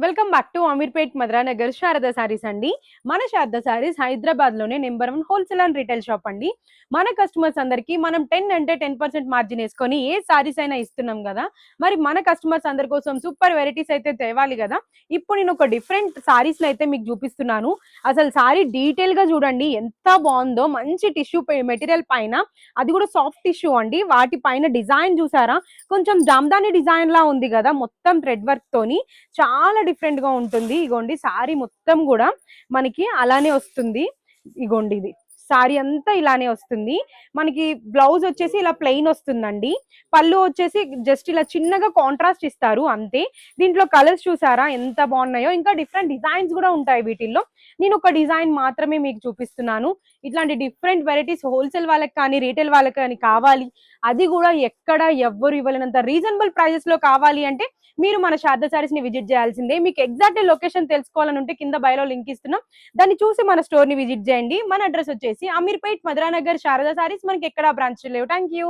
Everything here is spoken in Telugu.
Welcome back to Ameerpet Madhuranagar Sharada saris అండి. మన శారదా సారీస్ హైదరాబాద్ లోనే number 1 wholesale and retail shop అండి. మన కస్టమర్స్ అందరికి మనం 10 అంటే 10% మార్జిన్ వేసుకొని ఏ సారీస్ అయినా ఇస్తున్నాం కదా. మరి మన కస్టమర్స్ అందరి కోసం సూపర్ వెరైటీస్ అయితే తేవాలి కదా. ఇప్పుడు నేను ఒక డిఫరెంట్ సారీస్ అయితే మీకు చూపిస్తున్నాను. అసలు సారీ డీటెయిల్ గా చూడండి ఎంత బాగుందో. మంచి టిష్యూ మెటీరియల్ పైన, అది కూడా సాఫ్ట్ టిష్యూ అండి. వాటి పైన డిజైన్ చూసారా, కొంచెం జామ్దాని డిజైన్ లా ఉంది కదా. మొత్తం థ్రెడ్ వర్క్ తోని చాలా డిఫరెంట్ గా ఉంటుంది. ఇగోండి సారీ మొత్తం కూడా మనకి అలానే వస్తుంది. ఇగోండి ఇది సారీ అంతా ఇలానే వస్తుంది. మనకి బ్లౌజ్ వచ్చేసి ఇలా ప్లెయిన్ వస్తుందండి. పళ్ళు వచ్చేసి జస్ట్ ఇలా చిన్నగా కాంట్రాస్ట్ ఇస్తారు అంతే. దీంట్లో కలర్స్ చూసారా ఎంత బాగున్నాయో. ఇంకా డిఫరెంట్ డిజైన్స్ కూడా ఉంటాయి వీటిల్లో. నేను ఒక డిజైన్ మాత్రమే మీకు చూపిస్తున్నాను. ఇట్లాంటి డిఫరెంట్ వెరైటీస్ హోల్సేల్ వాళ్ళకి కానీ రీటైల్ వాళ్ళకి కానీ కావాలి, అది కూడా ఎక్కడ ఎవ్వరు ఇవ్వలేనంత రీజనబుల్ ప్రైజెస్ లో కావాలి అంటే మీరు మన శారదా సారీస్ ని విజిట్ చేయాల్సిందే. మీకు ఎగ్జాక్ట్ లొకేషన్ తెలుసుకోవాలని ఉంటే కింద బయోలో లింక్ ఇస్తున్నాం, దాన్ని చూసి మన స్టోర్ ని విజిట్ చేయండి. మన అడ్రస్ వచ్చేసి అమీర్పేట్ మధురానగర్ శారదా సారీస్. మనకి ఎక్కడ బ్రాంచ్ లేవు. Thank you.